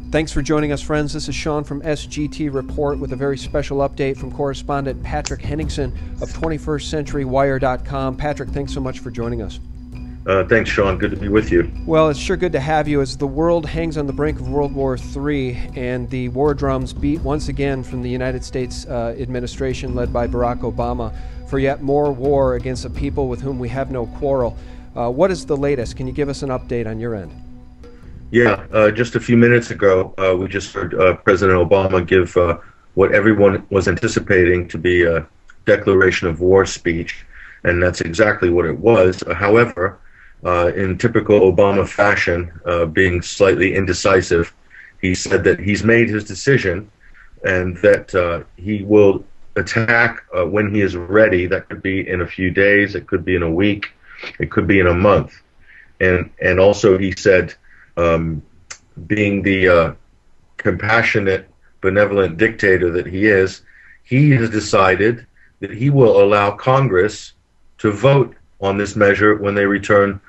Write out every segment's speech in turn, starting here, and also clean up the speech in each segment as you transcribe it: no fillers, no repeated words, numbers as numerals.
Thanks for joining us, friends. This is Sean from SGT Report with a very special update from correspondent Patrick Henningsen of 21stCenturyWire.com. Patrick, thanks so much for joining us. Thanks, Sean. Good to be with you. Well, it's sure good to have you as the world hangs on the brink of World War III and the war drums beat once again from the United States administration led by Barack Obama for yet more war against a people with whom we have no quarrel. What is the latest? Can you give us an update on your end? Yeah, just a few minutes ago, we just heard President Obama give what everyone was anticipating to be a declaration of war speech, and that's exactly what it was. However, in typical Obama fashion, being slightly indecisive, he said that he's made his decision and that he will attack when he is ready. That could be in a few days, it could be in a week, it could be in a month. And also he said, being the compassionate, benevolent dictator that he has decided that he will allow Congress to vote on this measure when they return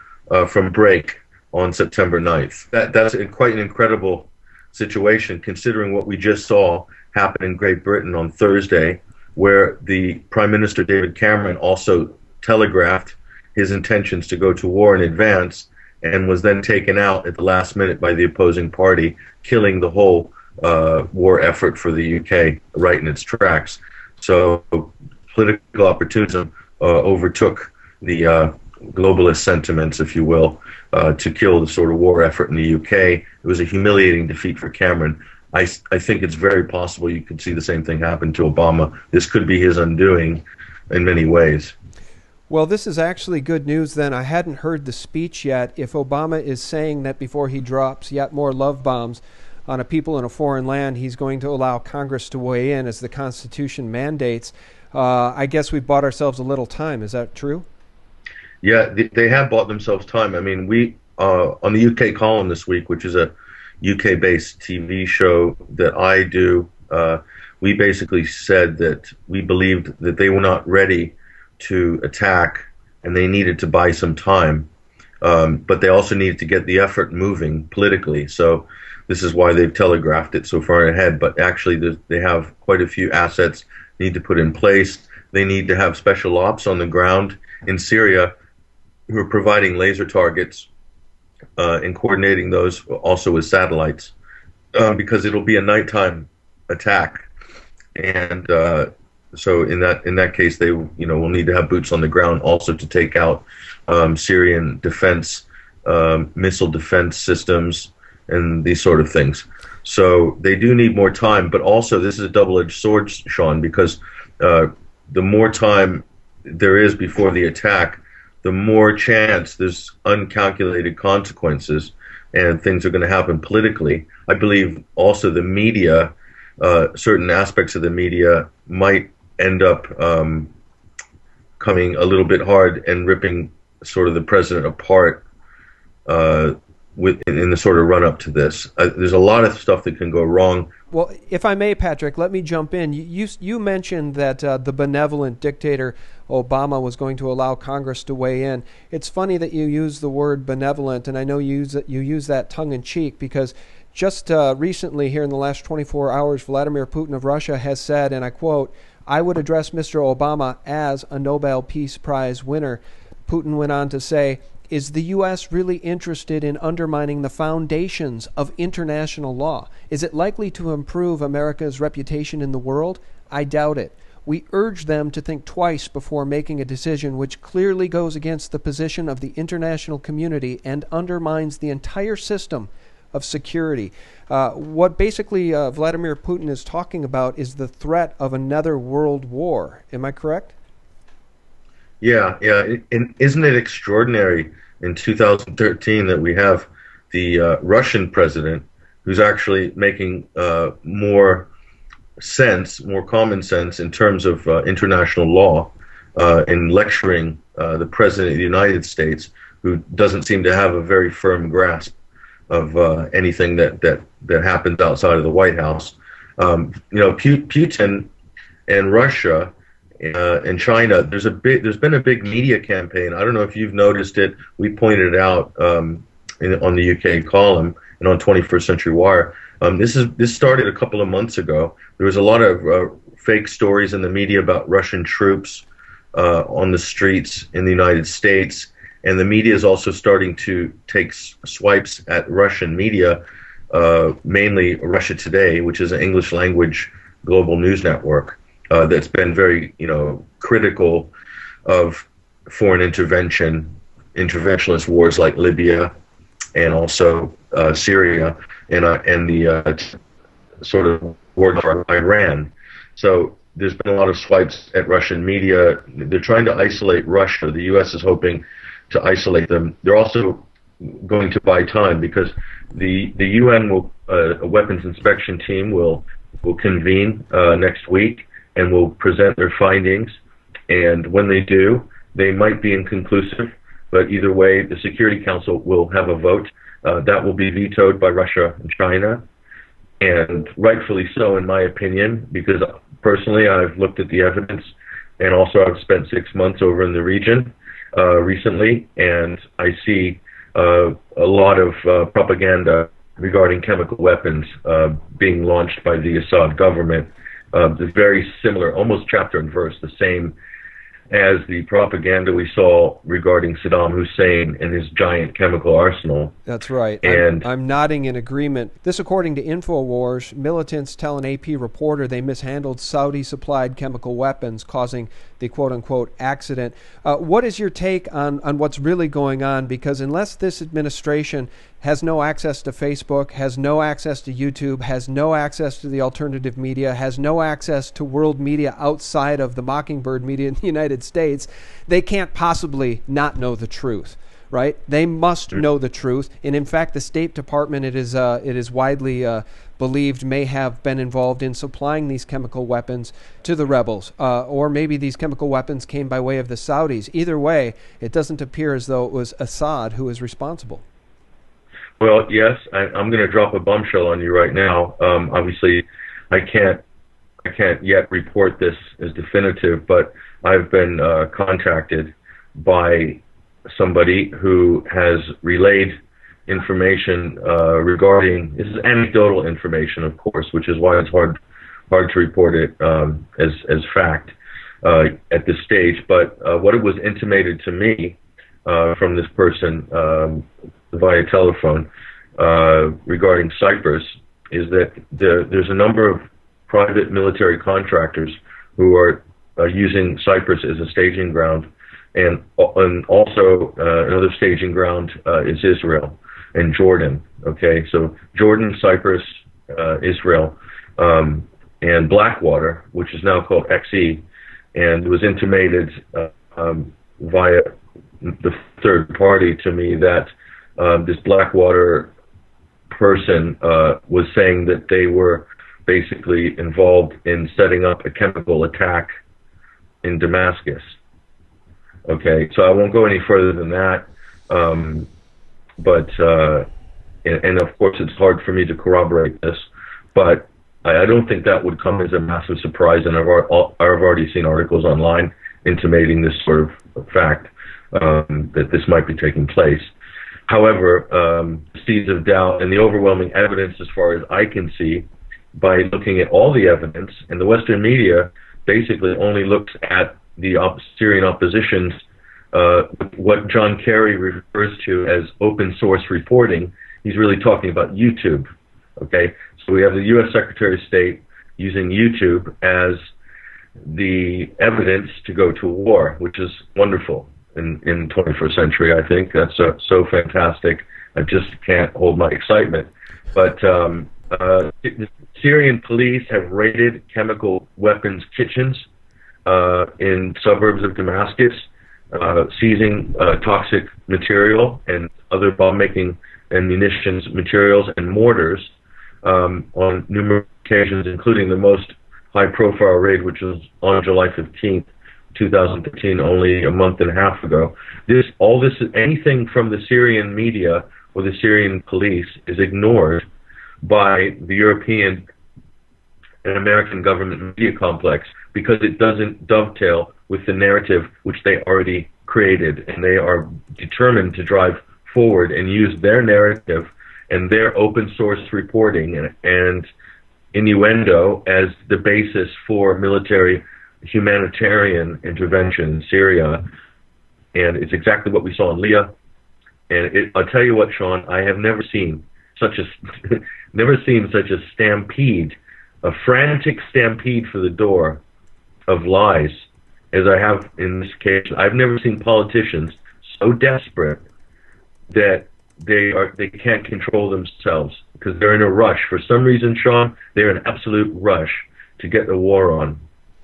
from break on September 9th. That's quite an incredible situation, considering what we just saw happen in Great Britain on Thursday, where the Prime Minister David Cameron also telegraphed his intentions to go to war in advance, and was then taken out at the last minute by the opposing party, killing the whole war effort for the UK right in its tracks. So political opportunism overtook the globalist sentiments, if you will, to kill the sort of war effort in the UK. It was a humiliating defeat for Cameron. I think it's very possible you could see the same thing happen to Obama. This could be his undoing in many ways. Well, this is actually good news then. I hadn't heard the speech yet. If Obama is saying that before he drops yet more love bombs on a people in a foreign land, he's going to allow Congress to weigh in as the Constitution mandates, I guess we bought ourselves a little time. Is that true? Yeah, they have bought themselves time. I mean, we, on the UK column this week, which is a UK-based TV show that I do, we basically said that we believed that they were not ready to attack, and they needed to buy some time, but they also needed to get the effort moving politically. So this is why they've telegraphed it so far ahead. But actually, they have quite a few assets they need to put in place. They need to have special ops on the ground in Syria who are providing laser targets and coordinating those also with satellites, because it'll be a nighttime attack, and so in that case, they will need to have boots on the ground also to take out Syrian defense, missile defense systems, and these sort of things. So they do need more time, but also this is a double-edged sword, Sean, because the more time there is before the attack, the more chance there's uncalculated consequences and things are going to happen politically. I believe also the media, certain aspects of the media might end up coming a little bit hard and ripping sort of the president apart in the sort of run-up to this. There's a lot of stuff that can go wrong. Well, if I may, Patrick, let me jump in. You mentioned that the benevolent dictator Obama was going to allow Congress to weigh in. It's funny that you use the word benevolent, and I know you use that tongue-in-cheek, because just recently, here in the last 24 hours, Vladimir Putin of Russia has said, and I quote, "I would address Mr. Obama as a Nobel Peace Prize winner." Putin went on to say, "Is the U.S. really interested in undermining the foundations of international law? Is it likely to improve America's reputation in the world? I doubt it. We urge them to think twice before making a decision which clearly goes against the position of the international community and undermines the entire system of security." What basically Vladimir Putin is talking about is the threat of another world war. Am I correct? Yeah. And isn't it extraordinary in 2013 that we have the Russian president who's actually making more common sense in terms of international law, in lecturing the president of the United States, who doesn't seem to have a very firm grasp of anything that happens outside of the White House. Putin and Russia and China, there's been a big media campaign. I don't know if you've noticed it. We pointed it out on the UK column and on 21st Century Wire. This started a couple of months ago. There was a lot of fake stories in the media about Russian troops on the streets in the United States, and the media is also starting to take swipes at Russian media, mainly Russia Today, which is an English language global news network that's been very, critical of foreign interventionist wars like Libya and also Syria and the sort of war for Iran. So there's been a lot of swipes at Russian media. They're trying to isolate Russia. The U.S. is hoping to isolate them. They're also going to buy time because the UN will a weapons inspection team will convene next week and will present their findings. And when they do, they might be inconclusive, but either way, the Security Council will have a vote that will be vetoed by Russia and China, and rightfully so, in my opinion, because personally I've looked at the evidence, and also I've spent 6 months over in the region recently, and I see a lot of propaganda regarding chemical weapons being launched by the Assad government. It's very similar, almost chapter and verse, the same as the propaganda we saw regarding Saddam Hussein and his giant chemical arsenal. That's right. And I'm nodding in agreement. This, according to InfoWars, militants tell an AP reporter they mishandled Saudi-supplied chemical weapons, causing the quote-unquote accident. What is your take on what's really going on? Because unless this administration has no access to Facebook, has no access to YouTube, has no access to the alternative media, has no access to world media outside of the Mockingbird media in the United States, they can't possibly not know the truth, right? They must know the truth. And in fact, the State Department, it is widely believed, may have been involved in supplying these chemical weapons to the rebels. Or maybe these chemical weapons came by way of the Saudis. Either way, it doesn't appear as though it was Assad who is responsible. Well, yes, I'm going to drop a bombshell on you right now. Obviously, I can't yet report this as definitive, but I've been contacted by somebody who has relayed information regarding, this is anecdotal information, of course, which is why it's hard to report it as fact at this stage. But what it was intimated to me from this person via telephone regarding Cyprus is that there's a number of private military contractors who are using Cyprus as a staging ground, and also another staging ground is Israel and Jordan. Okay, so Jordan, Cyprus, Israel, and Blackwater, which is now called XE, and it was intimated via the third party to me that this Blackwater person was saying that they were basically involved in setting up a chemical attack in Damascus. Okay, so I won't go any further than that, but and of course it's hard for me to corroborate this, but I don't think that would come as a massive surprise, and I've already seen articles online intimating this sort of fact, that this might be taking place. However, seeds of doubt and the overwhelming evidence, as far as I can see, by looking at all the evidence, and the Western media basically only looks at the Syrian opposition's, what John Kerry refers to as open source reporting. He's really talking about YouTube. Okay, so we have the U.S. Secretary of State using YouTube as the evidence to go to war, which is wonderful in 21st century. I think that's so fantastic. I just can't hold my excitement. But the Syrian police have raided chemical weapons kitchens in suburbs of Damascus, seizing toxic material and other bomb-making and munitions materials and mortars on numerous occasions, including the most high-profile raid, which was on July 15th, 2013, only a month and a half ago. Anything from the Syrian media or the Syrian police is ignored by the European and American government media complex because it doesn't dovetail with the narrative which they already created, and they are determined to drive forward and use their narrative and their open source reporting and innuendo as the basis for military humanitarian intervention in Syria. And it's exactly what we saw in Libya. And I'll tell you what, Sean, I have never seen such a stampede, a frantic stampede for the door of lies as I have in this case. I've never seen politicians so desperate that they can't control themselves because they're in a rush. For some reason, Sean, they're in an absolute rush to get the war on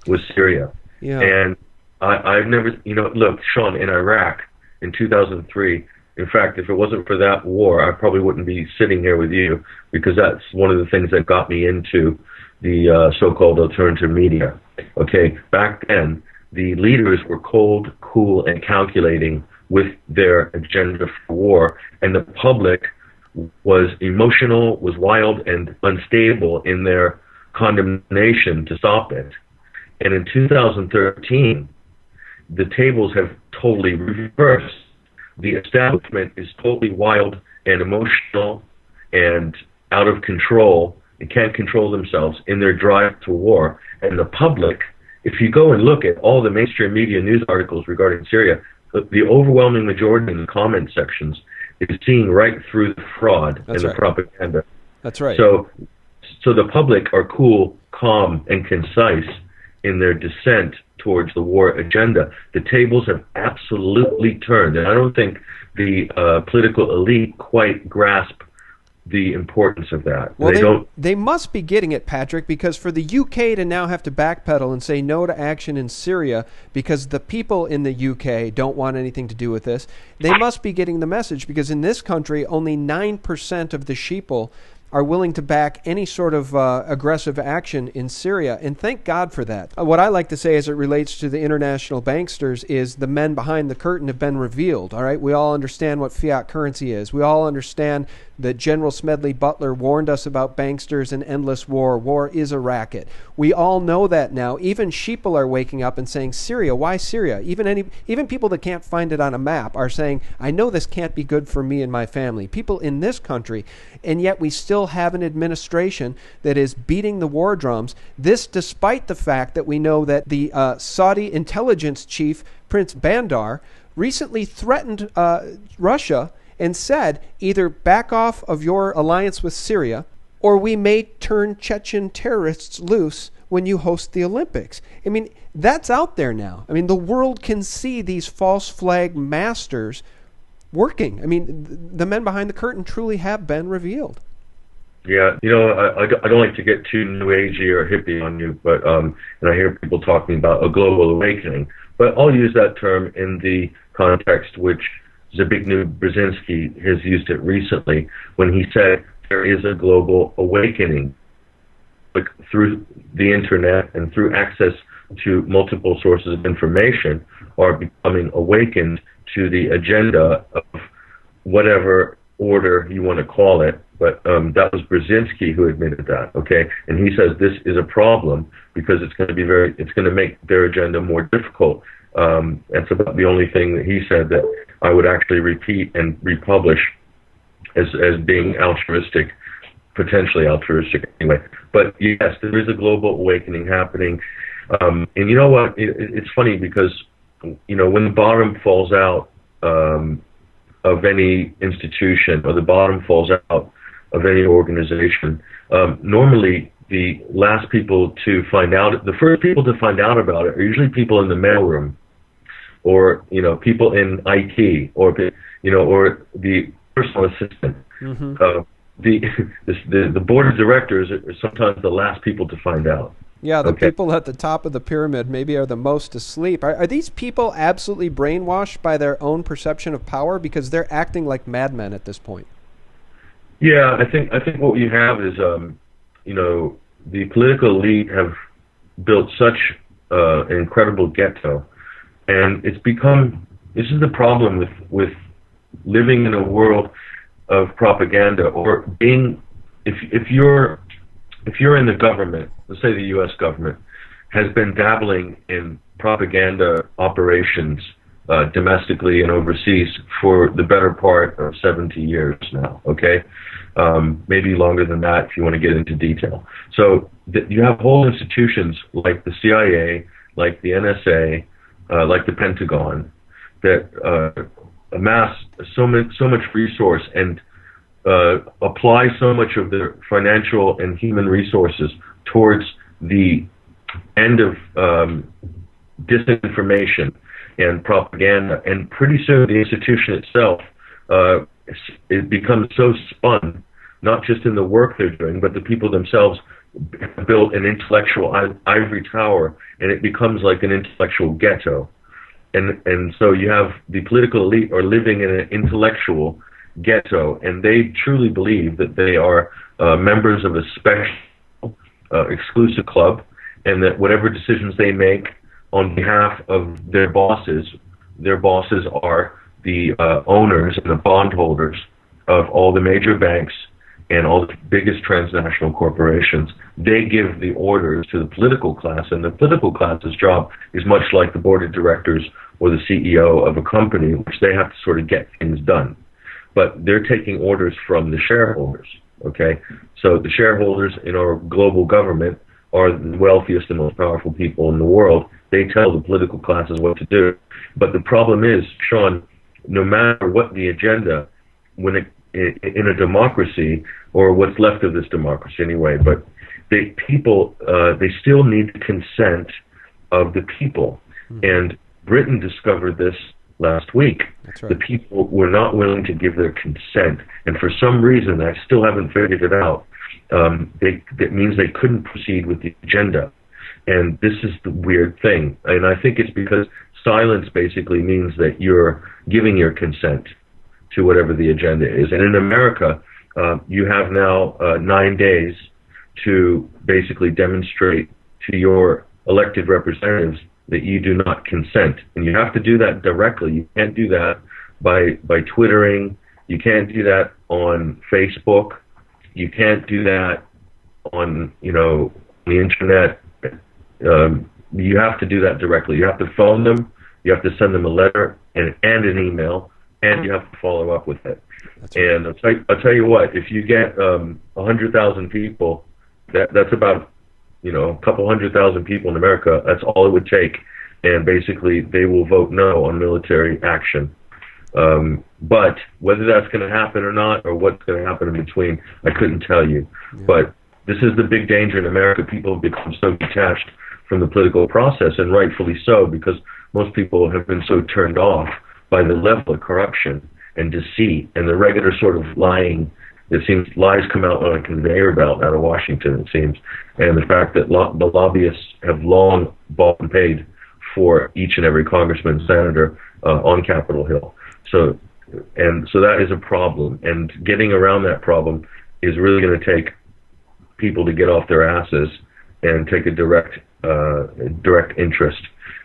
with Syria. Yeah. And I've never, look, Sean, in Iraq in 2003, in fact, if it wasn't for that war, I probably wouldn't be sitting here with you, because that's one of the things that got me into the so-called alternative media. Okay, back then, the leaders were cold, cool, and calculating with their agenda for war, and the public was emotional, was wild, and unstable in their condemnation to stop it. And in 2013, the tables have totally reversed. The establishment is totally wild and emotional and out of control. They can't control themselves in their drive to war. And the public, if you go and look at all the mainstream media news articles regarding Syria, the overwhelming majority in the comment sections is seeing right through the fraud and the propaganda. That's right. So the public are cool, calm, and concise in their dissent towards the war agenda. The tables have absolutely turned, and I don't think the political elite quite grasp the importance of that. Well, they must be getting it, Patrick, because for the UK to now have to backpedal and say no to action in Syria because the people in the UK don't want anything to do with this, they must be getting the message, because in this country, only 9% of the sheeple are willing to back any sort of aggressive action in Syria, and thank God for that. What I like to say as it relates to the international banksters is the men behind the curtain have been revealed, all right? We all understand what fiat currency is. We all understand that General Smedley Butler warned us about banksters and endless war. War is a racket. We all know that now. Even sheeple are waking up and saying, Syria, why Syria? Even people that can't find it on a map are saying, I know this can't be good for me and my family. People in this country, and yet we still have an administration that is beating the war drums. This despite the fact that we know that the Saudi intelligence chief, Prince Bandar, recently threatened Russia and said, either back off of your alliance with Syria, or we may turn Chechen terrorists loose when you host the Olympics. I mean, that's out there now. I mean, the world can see these false flag masters working. I mean, the men behind the curtain truly have been revealed. Yeah, I don't like to get too new agey or hippie on you, but and I hear people talking about a global awakening. But I'll use that term in the context which Zbigniew Brzezinski has used it recently when he said there is a global awakening, like through the internet and through access to multiple sources of information are becoming awakened to the agenda of whatever order you want to call it. But that was Brzezinski who admitted that, okay? And he says this is a problem because it's going to make their agenda more difficult. That's about the only thing that he said that I would actually repeat and republish as being altruistic, potentially altruistic anyway. But yes, there is a global awakening happening. And you know what? It's funny because, when the bottom falls out of any institution, or the bottom falls out of any organization, normally the last people to find out, the first people to find out about it are usually people in the mailroom, or people in IT, or or the personal assistant. Mm-hmm. The board of directors are sometimes the last people to find out. Yeah, the people at the top of the pyramid maybe are the most asleep. Are these people absolutely brainwashed by their own perception of power, because they're acting like madmen at this point? Yeah, I think what you have is the political elite have built such an incredible ghetto, and it's become, this is the problem with living in a world of propaganda, or being, if you're in the government, let's say the U.S. government has been dabbling in propaganda operations domestically and overseas for the better part of 70 years now, okay? Maybe longer than that if you want to get into detail. So you have whole institutions like the CIA, like the NSA, like the Pentagon, that amass so much resource and apply so much of their financial and human resources towards the end of disinformation and propaganda, and pretty soon the institution itself it becomes so spun, not just in the work they're doing, but the people themselves built an intellectual ivory tower, and it becomes like an intellectual ghetto. And so you have the political elite are living in an intellectual ghetto, and they truly believe that they are members of a special exclusive club, and that whatever decisions they make on behalf of their bosses are the owners and the bondholders of all the major banks and all the biggest transnational corporations. They give the orders to the political class, and the political class's job is much like the board of directors or the CEO of a company, which they have to sort of get things done. But they're taking orders from the shareholders, okay? So the shareholders in our global government are the wealthiest and most powerful people in the world. They tell the political classes what to do. But the problem is, Sean, no matter what the agenda, when it, in a democracy, or what's left of this democracy anyway, but they still need the consent of the people. Mm-hmm. And Britain discovered this last week. That's right. The people were not willing to give their consent. And for some reason, I still haven't figured it out, that means they couldn't proceed with the agenda. And this is the weird thing. And I think it's because silence basically means that you're giving your consent to whatever the agenda is. And in America, you have now 9 days to basically demonstrate to your elected representatives that you do not consent. And you have to do that directly. You can't do that by Twittering. You can't do that on Facebook. You can't do that on, the internet. You have to do that directly. You have to phone them. You have to send them a letter and an email, and you have to follow up with it. That's right. And I'll tell you what, if you get 100,000 people, that's about a couple 100,000 people in America. That's all it would take, and basically they will vote no on military action. But whether that's going to happen or not, or what's going to happen in between, I couldn't tell you. Yeah. But this is the big danger in America. People have become so detached from the political process, and rightfully so, because most people have been so turned off by the level of corruption and deceit and the regular sort of lying. It seems lies come out on a conveyor belt out of Washington, it seems, and the fact that the lobbyists have long bought and paid for each and every congressman, senator on Capitol Hill. So that is a problem, and getting around that problem is really going to take people to get off their asses and take a direct interest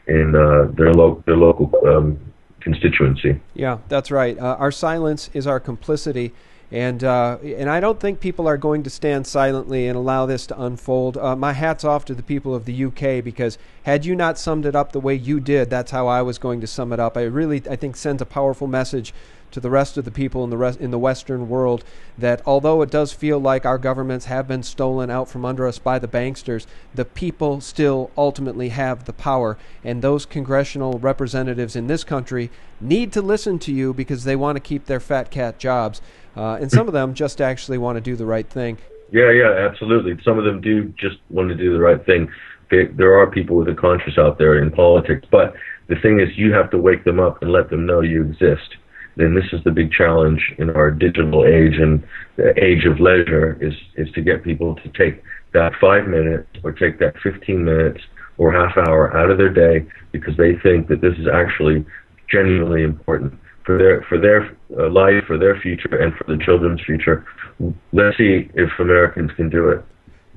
in their local constituency. Yeah, that's right. Our silence is our complicity. And I don't think people are going to stand silently and allow this to unfold. My hat's off to the people of the UK, because had you not summed it up the way you did, that's how I was going to sum it up. I think sends a powerful message to the rest of the people in the Western world that although it does feel like our governments have been stolen out from under us by the banksters, the people still ultimately have the power, and those congressional representatives in this country need to listen to you because they want to keep their fat cat jobs. And some of them just actually want to do the right thing. Yeah, absolutely. Some of them do just want to do the right thing. There are people with a conscience out there in politics, but the thing is, you have to wake them up and let them know you exist. And this is the big challenge in our digital age and the age of leisure is to get people to take that 5 minutes or take that 15 minutes or half hour out of their day because they think that this is actually genuinely important for their life, for their future, and for the children's future. Let's see if Americans can do it.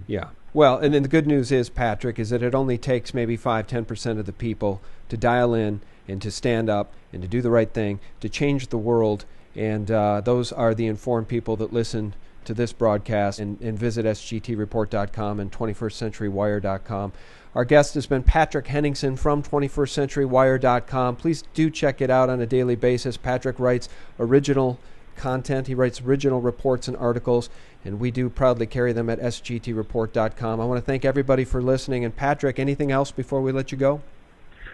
Yeah. Well, and then the good news is, Patrick, is that it only takes maybe 5-10% of the people to dial in and to stand up and to do the right thing, to change the world. And those are the informed people that listen to this broadcast, and visit sgtreport.com and 21stcenturywire.com. Our guest has been Patrick Henningsen from 21stcenturywire.com. Please do check it out on a daily basis. Patrick writes original content. He writes original reports and articles, and we do proudly carry them at sgtreport.com. I want to thank everybody for listening. And Patrick, anything else before we let you go?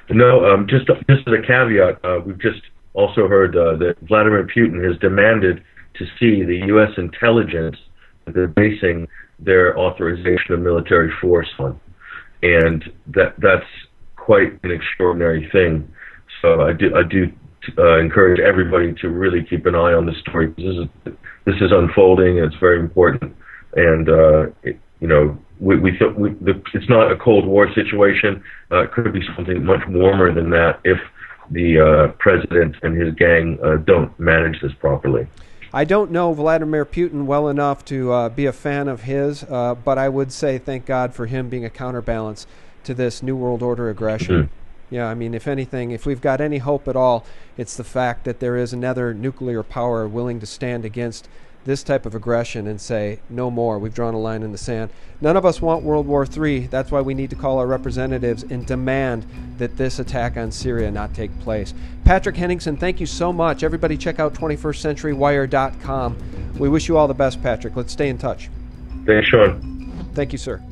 No, just as a caveat, we've just also heard that Vladimir Putin has demanded to see the U.S. intelligence that they're basing their authorization of military force on. And that's quite an extraordinary thing. So I do encourage everybody to really keep an eye on this story. This is unfolding, and it's very important. And it's not a Cold War situation. It could be something much warmer than that if the president and his gang don't manage this properly. I don't know Vladimir Putin well enough to be a fan of his, but I would say thank God for him being a counterbalance to this New World Order aggression. Mm-hmm. Yeah, I mean, if anything, if we've got any hope at all, it's the fact that there is another nuclear power willing to stand against this type of aggression and say, no more, we've drawn a line in the sand. None of us want World War III. That's why we need to call our representatives and demand that this attack on Syria not take place. Patrick Henningsen, thank you so much. Everybody check out 21stcenturywire.com. We wish you all the best, Patrick. Let's stay in touch. Thanks, Sean. Thank you, sir.